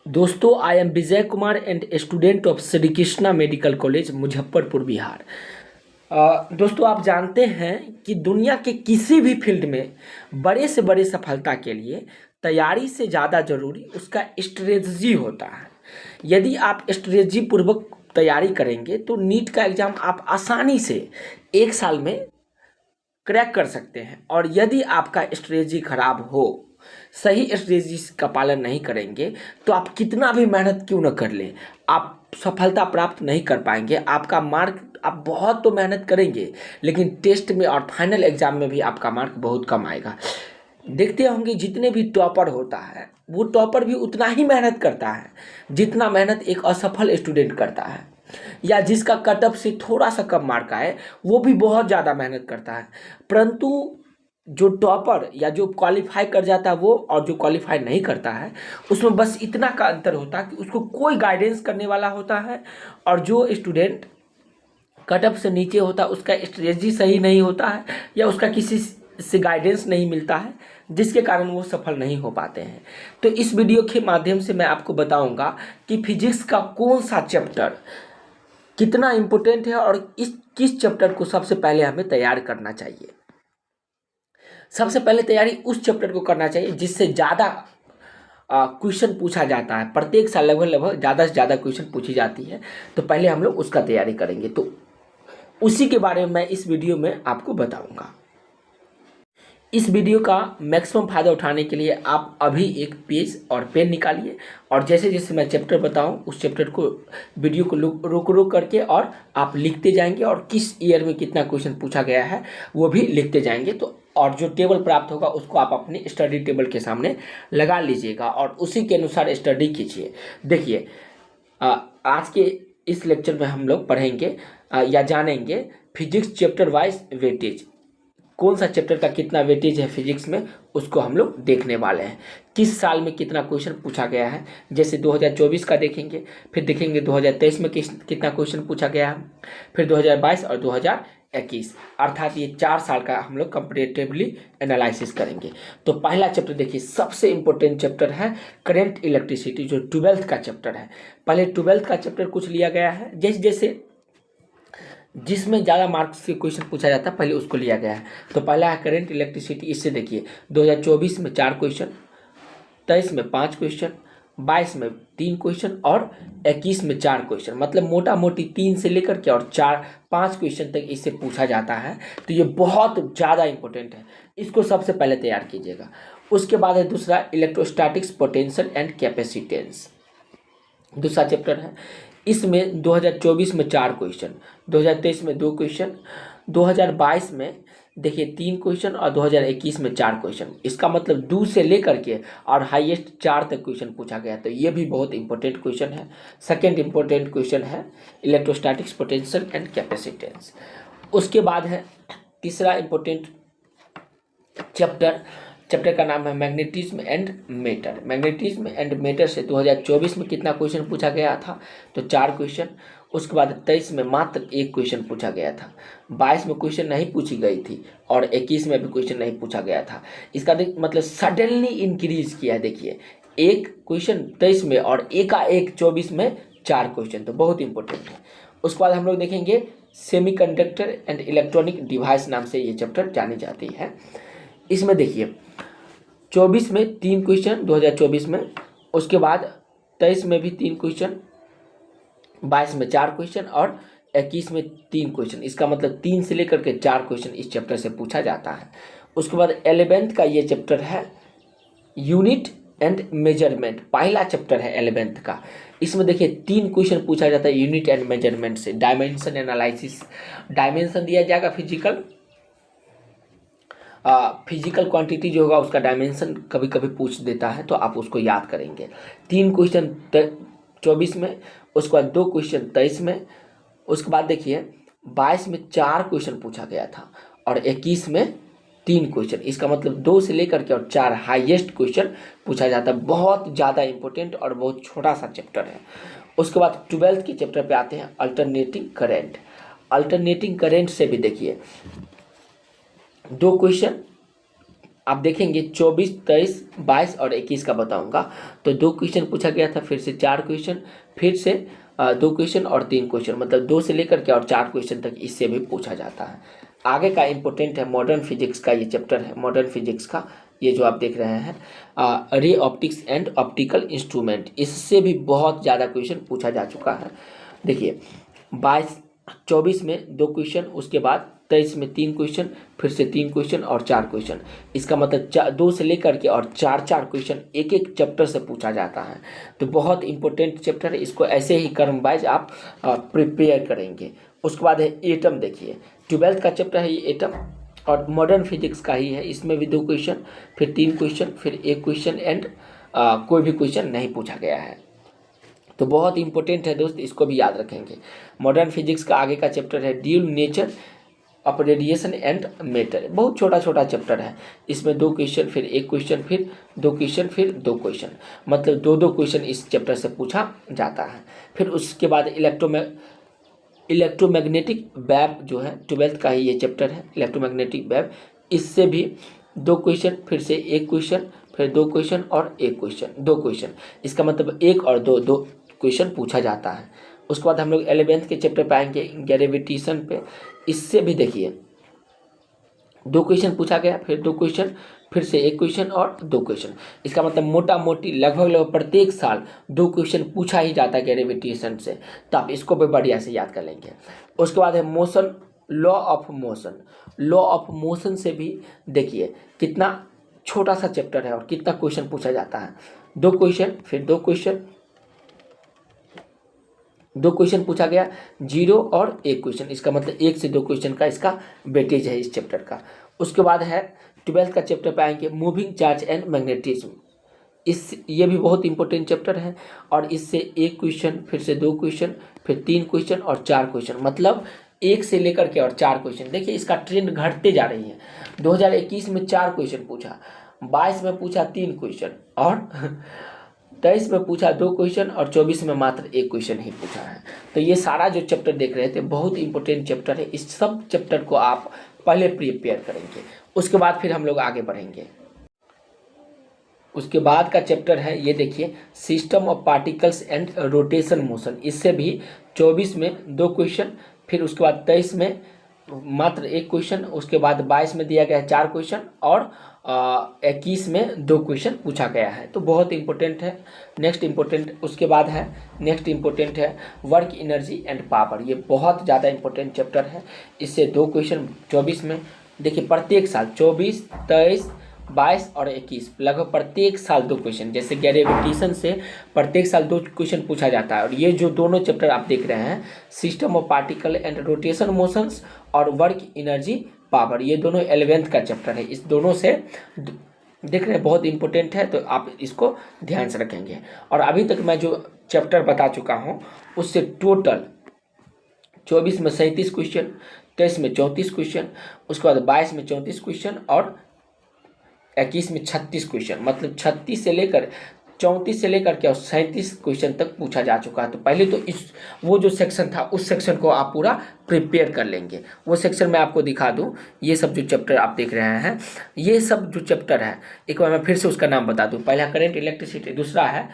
दोस्तों, I am Vijay Kumar and student of Shri Krishna medical college Muzaffarpur Bihar. दोस्तों, आप जानते हैं कि दुनिया के किसी भी फील्ड में बड़े से बड़े सफलता के लिए तैयारी से ज़्यादा जरूरी उसका स्ट्रेटजी होता है। यदि आप स्ट्रेटजी पूर्वक तैयारी करेंगे तो नीट का एग्ज़ाम आप आसानी से 1 साल में क्रैक कर सकते हैं। और यदि आपका स्ट्रेटजी खराब हो, सही स्ट्रेटजी का पालन नहीं करेंगे, तो आप कितना भी मेहनत क्यों न कर लें, आप सफलता प्राप्त नहीं कर पाएंगे। आपका मार्क, आप बहुत तो मेहनत करेंगे लेकिन टेस्ट में और फाइनल एग्जाम में भी आपका मार्क बहुत कम आएगा। देखते होंगे जितने भी टॉपर होता है वो टॉपर भी उतना ही मेहनत करता है जितना मेहनत एक असफल स्टूडेंट करता है, या जिसका कट ऑफ से थोड़ा सा कम मार्क आए वो भी बहुत ज़्यादा मेहनत करता है। परंतु जो टॉपर या जो क्वालिफाई कर जाता है वो, और जो क्वालिफाई नहीं करता है, उसमें बस इतना का अंतर होता है कि उसको कोई गाइडेंस करने वाला होता है, और जो स्टूडेंट कट ऑफ से नीचे होता है उसका स्ट्रेटजी सही नहीं होता है, या उसका किसी से गाइडेंस नहीं मिलता है, जिसके कारण वो सफल नहीं हो पाते हैं। तो इस वीडियो के माध्यम से मैं आपको बताऊंगा कि फिजिक्स का कौन सा चैप्टर कितना इम्पोर्टेंट है और इस किस चैप्टर को सबसे पहले हमें तैयार करना चाहिए। सबसे पहले तैयारी उस चैप्टर को करना चाहिए जिससे ज़्यादा क्वेश्चन पूछा जाता है। प्रत्येक साल लगभग लगभग ज़्यादा से ज़्यादा क्वेश्चन पूछी जाती है, तो पहले हम लोग उसका तैयारी करेंगे। तो उसी के बारे में मैं इस वीडियो में आपको बताऊंगा। इस वीडियो का मैक्सिमम फायदा उठाने के लिए आप अभी एक पेज और पेन निकालिए, और जैसे जैसे मैं चैप्टर बताऊं उस चैप्टर को, वीडियो को रोक रोक करके और आप लिखते जाएंगे, और किस ईयर में कितना क्वेश्चन पूछा गया है वो भी लिखते जाएंगे। तो और जो टेबल प्राप्त होगा उसको आप अपने स्टडी टेबल के सामने लगा लीजिएगा और उसी के अनुसार स्टडी कीजिए। देखिए, आज के इस लेक्चर में हम लोग पढ़ेंगे या जानेंगे फिजिक्स चैप्टर वाइज वेटेज। कौन सा चैप्टर का कितना वेटेज है फिजिक्स में, उसको हम लोग देखने वाले हैं। किस साल में कितना क्वेश्चन पूछा गया है, जैसे 2024 का देखेंगे, फिर देखेंगे 2023 में कितना क्वेश्चन पूछा गया है, फिर 2022 और 2021, अर्थात ये 4 साल का हम लोग कंपेरेटिवली एनालिसिस करेंगे। तो पहला चैप्टर देखिए, सबसे इंपॉर्टेंट चैप्टर है करंट इलेक्ट्रिसिटी, जो 12th का चैप्टर है। पहले 12th का चैप्टर कुछ लिया गया है, जैसे जैसे जिसमें ज़्यादा मार्क्स से क्वेश्चन पूछा जाता है पहले उसको लिया गया है। तो पहला है करंट इलेक्ट्रिसिटी। इससे देखिए 2024 में 4 क्वेश्चन, 23 में 5 क्वेश्चन, 22 में 3 क्वेश्चन और 21 में 4 क्वेश्चन, मतलब मोटा मोटी 3 से लेकर के और 4-5 क्वेश्चन तक इससे पूछा जाता है। तो ये बहुत ज़्यादा इंपॉर्टेंट है, इसको सबसे पहले तैयार कीजिएगा। उसके बाद है दूसरा इलेक्ट्रोस्टैटिक्स, पोटेंशियल एंड कैपेसिटेंस, दूसरा चैप्टर है। इसमें 2024 में 4 क्वेश्चन, 2023 में 2 क्वेश्चन, 2022 में देखिए 3 क्वेश्चन और 2021 में 4 क्वेश्चन। इसका मतलब 2 से लेकर के और हाईएस्ट 4 तक क्वेश्चन पूछा गया। तो ये भी बहुत इंपॉर्टेंट क्वेश्चन है। सेकेंड इंपॉर्टेंट क्वेश्चन है इलेक्ट्रोस्टैटिक्स, पोटेंशियल एंड कैपेसिटेंस। उसके बाद है तीसरा इंपॉर्टेंट चैप्टर, चैप्टर का नाम है magnetism and matter. Magnetism and matter से 2024 में कितना क्वेश्चन पूछा गया था, तो 4 क्वेश्चन। उसके बाद 23 में मात्र 1 क्वेश्चन पूछा गया था, 22 में क्वेश्चन नहीं पूछी गई थी और 21 में भी क्वेश्चन नहीं पूछा गया था। इसका मतलब सडनली इंक्रीज किया है। देखिए 1 क्वेश्चन 23 में और एकाएक 24 में 4 क्वेश्चन, तो बहुत इंपॉर्टेंट है। उसके बाद हम लोग देखेंगे सेमीकंडक्टर एंड इलेक्ट्रॉनिक डिवाइस, नाम से ये चैप्टर जानी जाती है। इसमें देखिए 24 में 3 क्वेश्चन 2024 में, उसके बाद 23 में भी 3 क्वेश्चन, 22 में 4 क्वेश्चन और 21 में 3 क्वेश्चन। इसका मतलब 3 से लेकर के 4 क्वेश्चन इस चैप्टर से पूछा जाता है। उसके बाद 11th का ये चैप्टर है यूनिट एंड मेजरमेंट, पहला चैप्टर है 11th का। इसमें देखिए 3 क्वेश्चन पूछा जाता है यूनिट एंड मेजरमेंट से। डायमेंशन एनालिसिस, डायमेंशन दिया जाएगा फिजिकल क्वांटिटी जो होगा उसका डायमेंशन कभी कभी पूछ देता है, तो आप उसको याद करेंगे। 3 क्वेश्चन 24 में, उसके बाद 2 क्वेश्चन 23 में, उसके बाद देखिए 22 में 4 क्वेश्चन पूछा गया था और 21 में 3 क्वेश्चन। इसका मतलब 2 से लेकर के और 4 हाईएस्ट क्वेश्चन पूछा जाता है। बहुत ज़्यादा इंपॉर्टेंट और बहुत छोटा सा चैप्टर है। उसके बाद 12th के चैप्टर पे आते हैं अल्टरनेटिंग करेंट। अल्टरनेटिंग करेंट से भी देखिए 2 क्वेश्चन आप देखेंगे 24, 23, 22 और 21 का बताऊंगा। तो 2 क्वेश्चन पूछा गया था, फिर से 4 क्वेश्चन, फिर से 2 क्वेश्चन और 3 क्वेश्चन, मतलब 2 से लेकर के और 4 क्वेश्चन तक इससे भी पूछा जाता है। आगे का इम्पोर्टेंट है मॉडर्न फिजिक्स का, ये चैप्टर है मॉडर्न फिजिक्स का, ये जो आप देख रहे हैं ray optics and optical instrument, इससे भी बहुत ज़्यादा क्वेश्चन पूछा जा चुका है। देखिए 24 में 2 क्वेश्चन, उसके बाद 23 में 3 क्वेश्चन, फिर से 3 क्वेश्चन और 4 क्वेश्चन, इसका मतलब 2 से लेकर के और 4 क्वेश्चन एक एक चैप्टर से पूछा जाता है। तो बहुत इंपॉर्टेंट चैप्टर है, इसको ऐसे ही क्रम वाइज आप प्रिपेयर करेंगे। उसके बाद है एटम, देखिए 12th का चैप्टर है ये एटम, और मॉडर्न फिजिक्स का ही है, इसमें भी 2 क्वेश्चन, फिर 3 क्वेश्चन, फिर 1 क्वेश्चन एंड कोई भी क्वेश्चन नहीं पूछा गया है। तो बहुत इंपॉर्टेंट है दोस्त, इसको भी याद रखेंगे। मॉडर्न फिजिक्स का आगे का चैप्टर है dual nature of radiation and matter, बहुत छोटा छोटा चैप्टर है, इसमें 2 क्वेश्चन, फिर 1 क्वेश्चन, फिर 2 क्वेश्चन, फिर 2 क्वेश्चन, मतलब 2 क्वेश्चन इस चैप्टर से पूछा जाता है। फिर उसके बाद इलेक्ट्रोमैग्नेटिक वेव जो है 12th का ही ये चैप्टर है, इलेक्ट्रोमैग्नेटिक वेव, इससे भी 2 क्वेश्चन, फिर से 1 क्वेश्चन, फिर 2 क्वेश्चन और 1 क्वेश्चन, 2 क्वेश्चन, इसका मतलब 1 और 2 क्वेश्चन पूछा जाता है। उसके बाद हम लोग 11th के चैप्टर पाएंगे ग्रेविटेशन पे, इससे भी देखिए 2 क्वेश्चन पूछा गया, फिर 2 क्वेश्चन, फिर से 1 क्वेश्चन और 2 क्वेश्चन, इसका मतलब मोटा मोटी लगभग प्रत्येक साल 2 क्वेश्चन पूछा ही जाता है ग्रेविटेशन से, तो आप इसको भी बढ़िया से याद कर लेंगे। उसके बाद है motion, law of motion, law of motion से भी देखिए कितना छोटा सा चैप्टर है और कितना क्वेश्चन पूछा जाता है। 2 क्वेश्चन, फिर 2 क्वेश्चन, 2 क्वेश्चन पूछा गया, 0 और 1 क्वेश्चन, इसका मतलब 1 से 2 क्वेश्चन का इसका वेटेज है इस चैप्टर का। उसके बाद है 12th का चैप्टर पाएंगे मूविंग चार्ज एंड मैग्नेटिज्म, ये भी बहुत इंपॉर्टेंट चैप्टर है, और इससे 1 क्वेश्चन, फिर से 2 क्वेश्चन, फिर 3 क्वेश्चन और 4 क्वेश्चन, मतलब 1 से लेकर के और 4 क्वेश्चन। देखिए इसका ट्रेंड घटते जा रही है, 2021 में 4 क्वेश्चन पूछा, 22 में पूछा 3 क्वेश्चन, और 23 में पूछा 2 क्वेश्चन, और 24 में मात्र 1 क्वेश्चन ही पूछा है। तो ये सारा जो चैप्टर देख रहे थे बहुत इंपॉर्टेंट चैप्टर है, इस सब चैप्टर को आप पहले प्रिपेयर करेंगे, उसके बाद फिर हम लोग आगे बढ़ेंगे। उसके बाद का चैप्टर है ये देखिए system of particles and rotation motion, इससे भी 24 में 2 क्वेश्चन, फिर उसके बाद 23 में मात्र 1 क्वेश्चन, उसके बाद 22 में दिया गया है 4 क्वेश्चन, और 21 में 2 क्वेश्चन पूछा गया है। तो बहुत इंपॉर्टेंट है। नेक्स्ट इंपॉर्टेंट उसके बाद है, नेक्स्ट इंपॉर्टेंट है वर्क एनर्जी एंड पावर, ये बहुत ज़्यादा इंपॉर्टेंट चैप्टर है, इससे 2 क्वेश्चन 24 में, देखिए प्रत्येक साल 24, 23, 22 और 21 लगभग प्रत्येक साल 2 क्वेश्चन, जैसे ग्रेविटेशन से प्रत्येक साल 2 क्वेश्चन पूछा जाता है। और ये जो दोनों चैप्टर आप देख रहे हैं system of particle and rotation motions और वर्क एनर्जी पावर, ये दोनों 11th का चैप्टर है, इस दोनों से देख रहे हैं बहुत इंपॉर्टेंट है, तो आप इसको ध्यान से रखेंगे। और अभी तक मैं जो चैप्टर बता चुका हूँ उससे टोटल 24 में 37 क्वेश्चन, 23 में 34 क्वेश्चन, उसके बाद 22 में 34 क्वेश्चन और 21 में 36 क्वेश्चन, मतलब 36 से लेकर 34 से लेकर के और 37 क्वेश्चन तक पूछा जा चुका है। तो पहले तो इस वो जो सेक्शन था उस सेक्शन को आप पूरा प्रिपेयर कर लेंगे। वो सेक्शन मैं आपको दिखा दूं, ये सब जो चैप्टर आप देख रहे हैं ये सब जो चैप्टर है, एक बार मैं फिर से उसका नाम बता दूं। पहला करंट इलेक्ट्रिसिटी, दूसरा है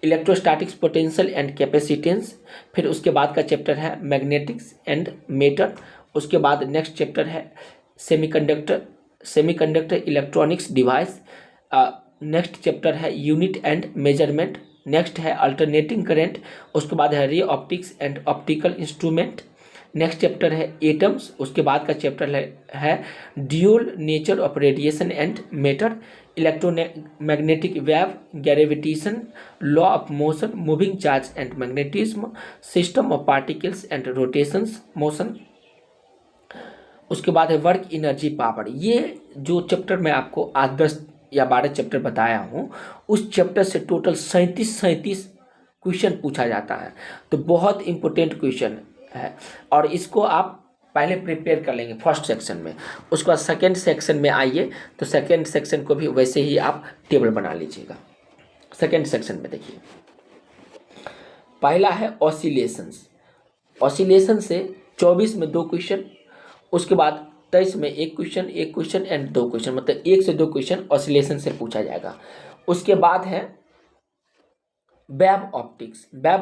इलेक्ट्रोस्टैटिक्स पोटेंशियल एंड कैपेसिटेंस, फिर उसके बाद का चैप्टर है मैग्नेटिक्स एंड मैटर, उसके बाद नेक्स्ट चैप्टर है semiconductor electronics device, next chapter है यूनिट एंड मेजरमेंट, नेक्स्ट है अल्टरनेटिंग करंट, उसके बाद है ray optics and optical instrument, next chapter है एटम्स, उसके बाद का चैप्टर है dual nature of radiation and matter, electromagnetic wave, gravitation, law of motion, moving charge and magnetism, system of particles and rotations motion, उसके बाद है work energy power. ये जो चैप्टर मैं आपको आज 10 या 12 चैप्टर बताया हूँ उस चैप्टर से टोटल 37 क्वेश्चन पूछा जाता है। तो बहुत इंपॉर्टेंट क्वेश्चन है, और इसको आप पहले प्रिपेयर कर लेंगे फर्स्ट सेक्शन में। उसके बाद सेकेंड सेक्शन में आइए तो सेकेंड सेक्शन को भी वैसे ही आप टेबल बना लीजिएगा। सेकेंड सेक्शन में देखिए पहला है ऑसिलेशंस, ऑसिलेशन से 24 में 2 क्वेश्चन, उसके बाद 23 में एक क्वेश्चन एंड 2 क्वेश्चन, मतलब 1 से 2 क्वेश्चन ऑसिलेशन से पूछा जाएगा। उसके बाद है वेब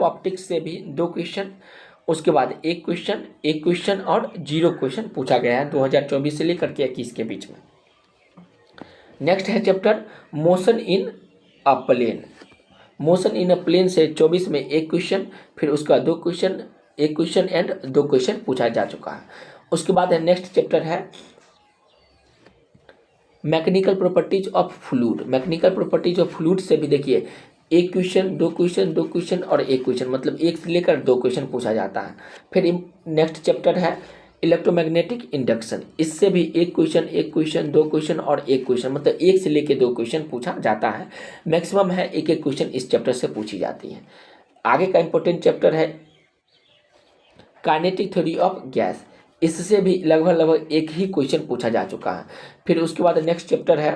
ऑप्टिक्स से भी 2 क्वेश्चन, उसके बाद एक क्वेश्चन और 0 क्वेश्चन पूछा गया है 2024 से लेकर के 21 के बीच में। नेक्स्ट है chapter motion in a plane. Motion in a plane से 24 में एक क्वेश्चन, फिर उसका 2 क्वेश्चन, एक क्वेश्चन एंड 2 क्वेश्चन पूछा जा चुका है। उसके बाद है नेक्स्ट चैप्टर है mechanical properties of fluid. Mechanical properties of fluid से भी देखिए एक क्वेश्चन, 2 क्वेश्चन और एक क्वेश्चन, मतलब 1 से लेकर 2 क्वेश्चन पूछा जाता है। फिर नेक्स्ट चैप्टर है इलेक्ट्रोमैग्नेटिक इंडक्शन। इससे भी एक क्वेश्चन, 2 क्वेश्चन और एक क्वेश्चन, मतलब 1 से लेकर 2 क्वेश्चन पूछा जाता है। मैक्सिमम है एक क्वेश्चन इस चैप्टर से पूछी जाती है। आगे का इंपॉर्टेंट चैप्टर है काइनेटिक थ्योरी ऑफ गैस। इससे भी लगभग एक ही क्वेश्चन पूछा जा चुका है। फिर उसके बाद नेक्स्ट चैप्टर है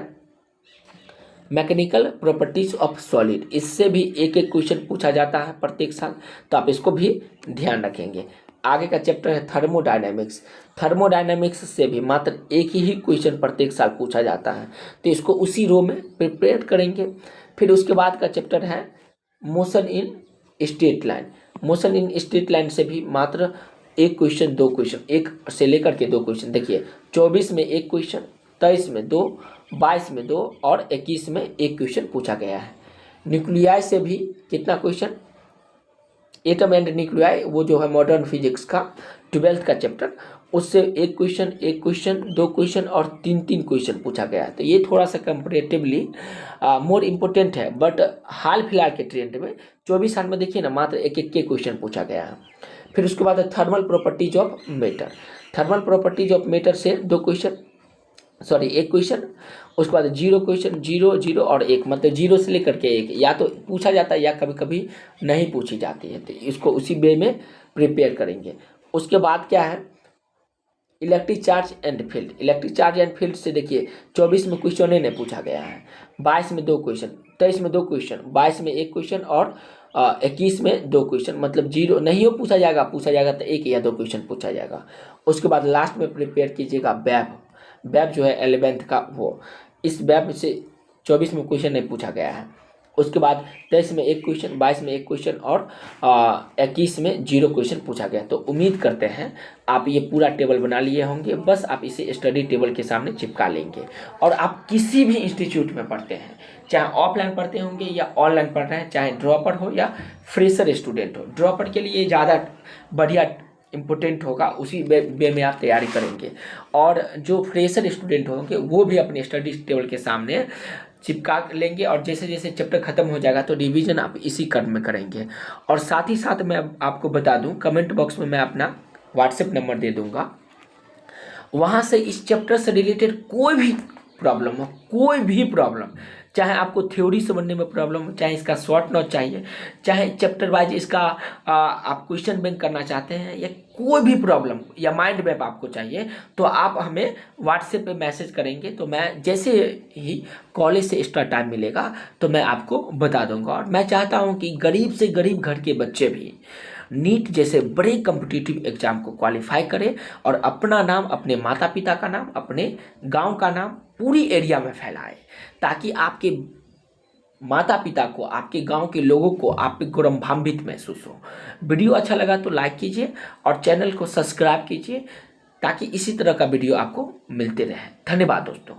मैकेनिकल प्रॉपर्टीज ऑफ सॉलिड। इससे भी एक क्वेश्चन पूछा जाता है प्रत्येक साल, तो आप इसको भी ध्यान रखेंगे। आगे का चैप्टर है थर्मोडायनेमिक्स। थर्मोडायनेमिक्स से भी मात्र एक ही क्वेश्चन प्रत्येक साल पूछा जाता है, तो इसको उसी रो में प्रिपेयर करेंगे। फिर उसके बाद का चैप्टर है motion in straight line. Motion in straight line से भी मात्र एक क्वेश्चन, 2 क्वेश्चन, 1 से लेकर के 2 क्वेश्चन। देखिए 24 में एक क्वेश्चन, 23 में 2, 22 में 2 और 21 में एक क्वेश्चन पूछा गया है। न्यूक्लियाई से भी कितना क्वेश्चन, एटम एंड न्यूक्लियाई, वो जो है मॉडर्न फिजिक्स का 12th का चैप्टर, उससे एक क्वेश्चन, 2 क्वेश्चन और 3 क्वेश्चन पूछा गया है। तो ये थोड़ा सा कंपेरेटिवली मोर इम्पोर्टेंट है, बट हाल फिलहाल के ट्रेंड में 24 साल में देखिए ना मात्र एक क्वेश्चन पूछा गया है। फिर उसके बाद thermal properties of matter. Thermal properties of matter से 2 क्वेश्चन, सॉरी एक क्वेश्चन, उसके बाद 0 क्वेश्चन, 0 और 1, मतलब 0 से लेकर के 1 या तो पूछा जाता है या कभी कभी नहीं पूछी जाती है, तो इसको उसी वे में प्रिपेयर करेंगे। उसके बाद क्या है electric charge and field. Electric charge and field से देखिए 24 में क्वेश्चन नहीं पूछा गया है, 22 में 2 क्वेश्चन, 23 में 2 क्वेश्चन, 22 में एक क्वेश्चन और 21 में 2 क्वेश्चन, मतलब 0 नहीं हो पूछा जाएगा तो 1 या 2 क्वेश्चन पूछा जाएगा। उसके बाद लास्ट में प्रिपेयर कीजिएगा वेब जो है 11th का, वो इस वेब से 24 में क्वेश्चन नहीं पूछा गया है। उसके बाद 23 में एक क्वेश्चन, 22 में एक क्वेश्चन और 21 में 0 क्वेश्चन पूछा गया। तो उम्मीद करते हैं आप ये पूरा टेबल बना लिए होंगे, बस आप इसे स्टडी टेबल के सामने चिपका लेंगे। और आप किसी भी इंस्टीट्यूट में पढ़ते हैं, चाहे ऑफलाइन पढ़ते होंगे या ऑनलाइन पढ़ रहे हैं, चाहे ड्रॉपर हो या फ्रेशर स्टूडेंट हो, ड्रॉपर के लिए ज़्यादा बढ़िया इम्पोर्टेंट होगा, उसी वे में आप तैयारी करेंगे। और जो फ्रेशर स्टूडेंट होंगे वो भी अपने स्टडी टेबल के सामने चिपका लेंगे, और जैसे जैसे चैप्टर खत्म हो जाएगा तो रिवीजन आप इसी क्रम में करेंगे। और साथ ही साथ मैं आपको बता दूं, कमेंट बॉक्स में मैं अपना व्हाट्सएप नंबर दे दूंगा, वहाँ से इस चैप्टर से रिलेटेड कोई भी प्रॉब्लम हो, कोई भी प्रॉब्लम, चाहे आपको थ्योरी समझने में प्रॉब्लम हो, चाहे इसका शॉर्ट नोट चाहिए, चाहे चैप्टर वाइज इसका आप क्वेश्चन बैंक करना चाहते हैं, या कोई भी प्रॉब्लम या माइंड मैप आपको चाहिए, तो आप हमें व्हाट्सएप पे मैसेज करेंगे, तो मैं जैसे ही कॉलेज से एक्स्ट्रा टाइम मिलेगा तो मैं आपको बता दूंगा। और मैं चाहता हूँ कि गरीब से गरीब घर के बच्चे भी नीट जैसे बड़े कॉम्पिटिटिव एग्जाम को क्वालिफाई करें और अपना नाम, अपने माता पिता का नाम, अपने गांव का नाम पूरी एरिया में फैलाए, ताकि आपके माता पिता को, आपके गांव के लोगों को आप पे गौरवान्वित महसूस हो। वीडियो अच्छा लगा तो लाइक कीजिए और चैनल को सब्सक्राइब कीजिए, ताकि इसी तरह का वीडियो आपको मिलते रहे। धन्यवाद दोस्तों।